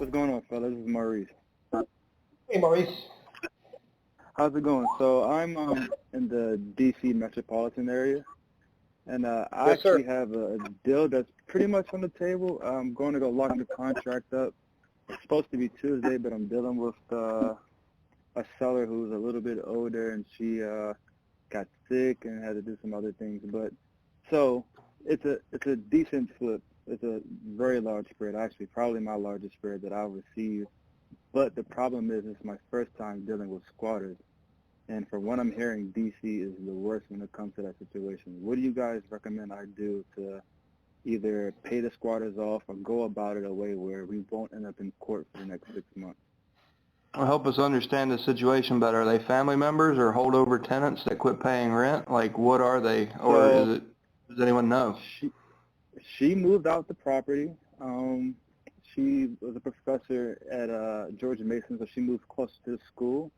What's going on, fella? This is Maurice. Hey, Maurice. How's it going? So I'm in the D.C. metropolitan area, and I Yes, sir. actually have a deal that's pretty much on the table. I'm going to go lock the contract up. It's supposed to be Tuesday, but I'm dealing with a seller who's a little bit older, and she got sick and had to do some other things. But so it's a decent flip. It's a very large spread, actually, probably my largest spread that I've received. But the problem is it's my first time dealing with squatters. And from what I'm hearing, DC is the worst when it comes to that situation. What do you guys recommend I do to either pay the squatters off or go about it a way where we won't end up in court for the next 6 months? Well, help us understand the situation better. Are they family members or holdover tenants that quit paying rent? Like, what are they? Or So is it, does anyone know? she moved out the property. She was a professor at George Mason, so she moved close to the school.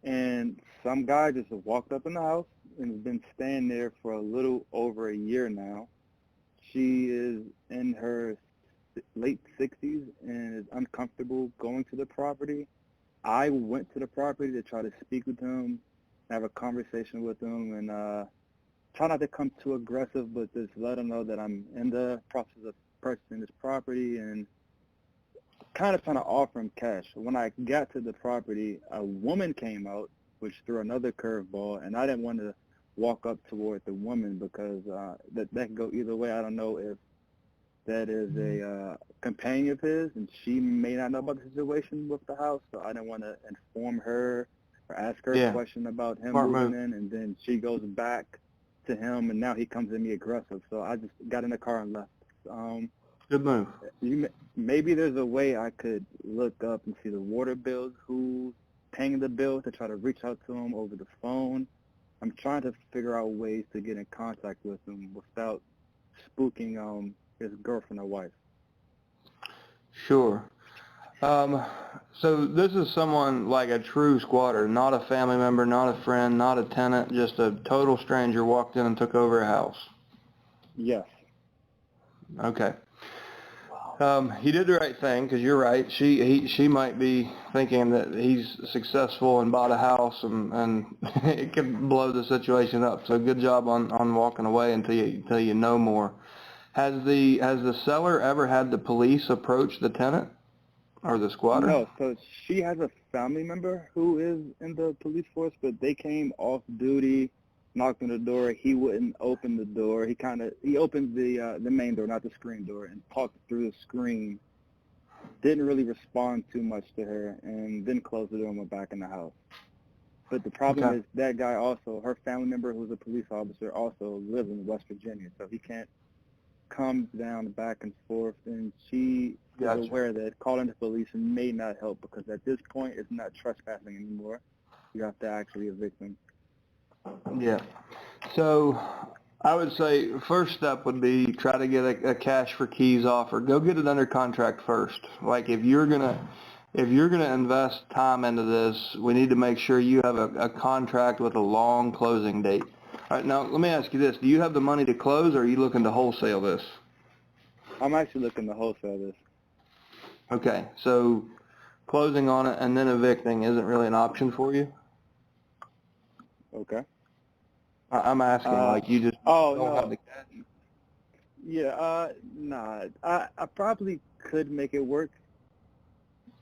And some guy just walked up in the house and has been staying there for a little over a year now. She is in her late 60s and is uncomfortable going to the property. I went to the property to try to speak with him, have a conversation with him, and try not to come too aggressive, but just let him know that I'm in the process of purchasing this property and kind of trying to offer him cash. When I got to the property, a woman came out, which threw another curveball, and I didn't want to walk up toward the woman because that could go either way. I don't know if that is a companion of his, and she may not know about the situation with the house, so I didn't want to inform her or ask her a question about him moving in, and then she goes back to him, and now he comes at me aggressive. So I just got in the car and left. Good move. Maybe there's a way I could look up and see the water bills, who's paying the bill, to try to reach out to him over the phone. I'm trying to figure out ways to get in contact with him without spooking his girlfriend or wife. Sure. So this is someone like a true squatter, not a family member, not a friend, not a tenant, just a total stranger walked in and took over a house. Yes. Okay. He did the right thing, because you're right. She might be thinking that he's successful and bought a house, and it could blow the situation up. So good job on walking away until you know more. Has the seller ever had the police approach the tenant or the squatter? No. So she has a family member who is in the police force, but they came off duty, knocked on the door. He wouldn't open the door. He opened the main door, not the screen door, and talked through the screen. Didn't really respond too much to her, and then closed the door and went back in the house. But the problem is that guy also, her family member who's a police officer, also lives in West Virginia, so he can't come down back and forth. And she is aware that calling the police may not help, because at this point it's not trespassing anymore. You have to actually evict them. Yeah. So I would say first step would be try to get a cash for keys offer. Go get it under contract first. Like if you're gonna invest time into this, we need to make sure you have a contract with a long closing date. All right, now let me ask you this. Do you have the money to close, or are you looking to wholesale this? I'm actually looking to wholesale this. Okay, so closing on it and then evicting isn't really an option for you? Okay. I'm asking, like you just don't have the cash? Yeah, nah. I probably could make it work,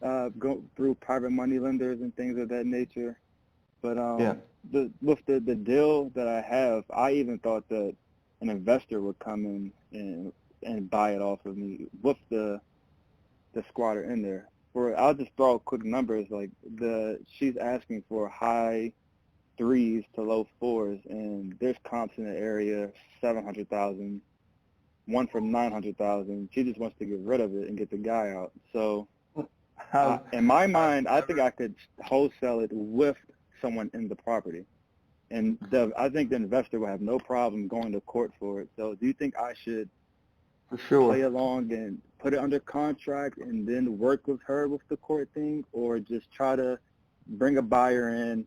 go through private money lenders and things of that nature. But with the deal that I have, I even thought that an investor would come in and buy it off of me with the squatter in there. I'll just throw quick numbers, like she's asking for high 3s to low 4s, and there's comps in the area, 700,000, one for 900,000. She just wants to get rid of it and get the guy out. So in my mind, I think I could wholesale it with someone in the property, and I think the investor will have no problem going to court for it. So do you think I should play along and put it under contract and then work with her with the court thing, or just try to bring a buyer in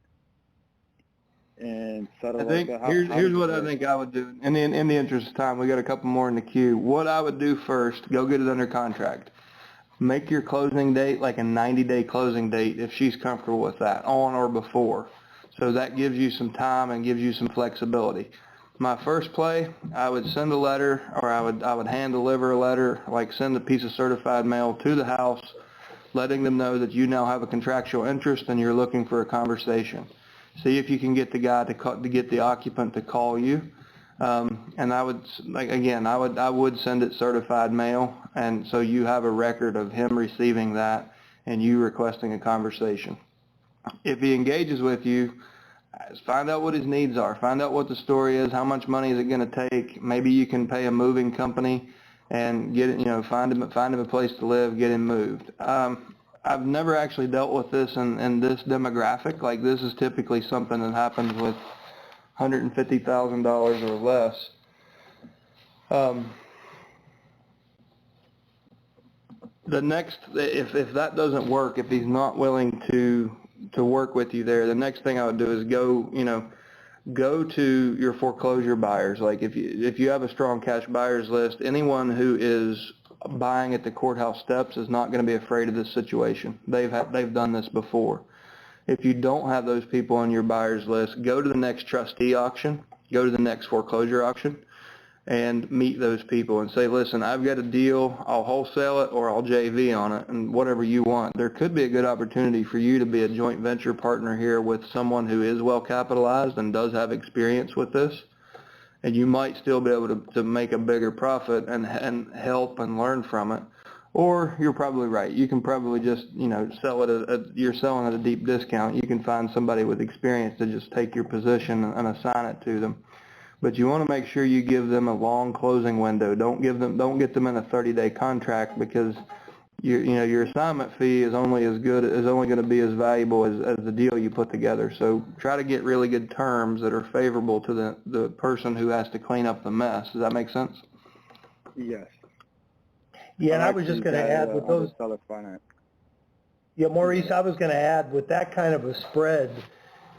and settle like that? Here's what I think I would do. In the interest of time, we got a couple more in the queue. What I would do first, go get it under contract. make your closing date like a 90-day closing date if she's comfortable with that, on or before. So that gives you some time and gives you some flexibility. My first play, I would send a letter, or I would hand deliver a letter, like send a piece of certified mail to the house, letting them know that you now have a contractual interest and you're looking for a conversation. See if you can get the guy to get the occupant to call you. And I would, like, again, I would send it certified mail, and so you have a record of him receiving that and you requesting a conversation. If he engages with you, find out what his needs are. Find out what the story is. How much money is it going to take? Maybe you can pay a moving company and get it, find him a place to live, get him moved. I've never actually dealt with this in this demographic. Like, this is typically something that happens with $150,000 or less. The next, if that doesn't work, if he's not willing to work with you there, the next thing I would do is go to your foreclosure buyers. Like, if you have a strong cash buyers list, anyone who is buying at the courthouse steps is not going to be afraid of this situation. They've done this before. If you don't have those people on your buyers list, go to the next trustee auction, go to the next foreclosure auction, and meet those people and say, listen, I've got a deal, I'll wholesale it or I'll JV on it, and whatever you want. There could be a good opportunity for you to be a joint venture partner here with someone who is well capitalized and does have experience with this, and you might still be able to make a bigger profit and help and learn from it. Or you're probably right. You can probably just, sell it you're selling at a deep discount. You can find somebody with experience to just take your position and assign it to them. But you want to make sure you give them a long closing window. Don't get them in a 30-day contract, because your assignment fee is only going to be as valuable as the deal you put together. So try to get really good terms that are favorable to the person who has to clean up the mess. Does that make sense? Yes. Yeah, and I was just going to add with those. Seller finance. Yeah, Maurice, I was going to add with that kind of a spread,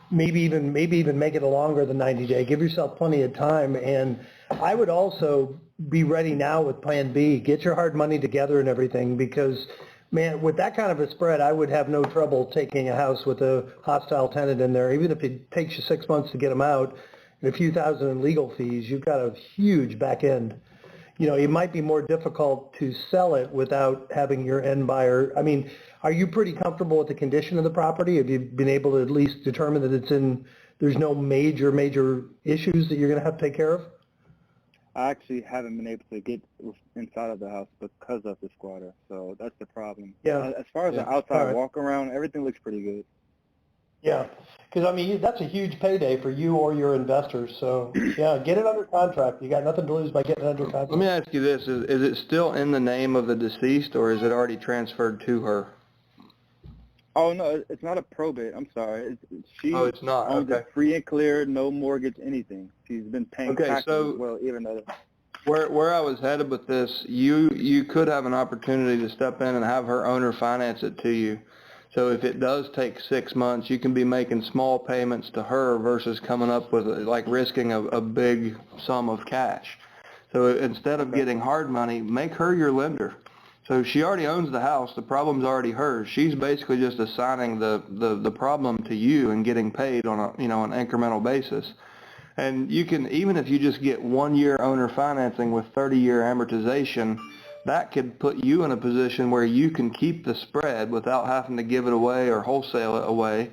maybe even make it a longer than 90-day. Give yourself plenty of time. And I would also be ready now with Plan B. Get your hard money together and everything, because, man, with that kind of a spread, I would have no trouble taking a house with a hostile tenant in there. Even if it takes you 6 months to get them out and a few thousand in legal fees, you've got a huge back end. It might be more difficult to sell it without having your end buyer. I mean, are you pretty comfortable with the condition of the property? Have you been able to at least determine that there's no major issues that you're going to have to take care of? I actually haven't been able to get inside of the house because of the squatter, so that's the problem. Yeah. As far as the outside walk around, everything looks pretty good. Yeah, because, I mean, that's a huge payday for you or your investors. So, yeah, get it under contract. You got nothing to lose by getting it under contract. Let me ask you this. Is it still in the name of the deceased, or is it already transferred to her? Oh, no, it's not a probate. I'm sorry. She it's not. owns Okay. it free and clear, no mortgage, anything. She's been paying taxes as well, even though. Where I was headed with this, you could have an opportunity to step in and have her owner finance it to you. So if it does take 6 months, you can be making small payments to her versus coming up with, like, risking a big sum of cash. So instead of getting hard money, make her your lender. So she already owns the house. The problem's already hers. She's basically just assigning the problem to you and getting paid on an incremental basis. And you can, even if you just get 1 year owner financing with 30-year amortization, that could put you in a position where you can keep the spread without having to give it away or wholesale it away.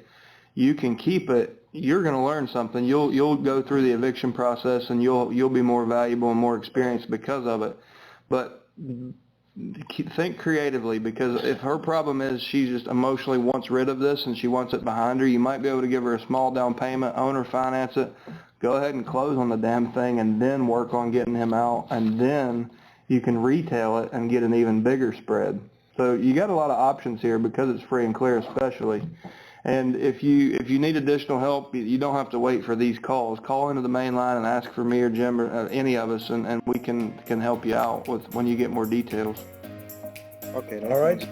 You can keep it. You're going to learn something. You'll go through the eviction process, and you'll be more valuable and more experienced because of it. But think creatively, because if her problem is she just emotionally wants rid of this and she wants it behind her, you might be able to give her a small down payment, owner finance it, go ahead and close on the damn thing, and then work on getting him out, and then you can retail it and get an even bigger spread. So you got a lot of options here because it's free and clear especially. And if you need additional help, you don't have to wait for these calls. Call into the main line and ask for me or Jim or any of us, and we can help you out with when you get more details. Okay. All right.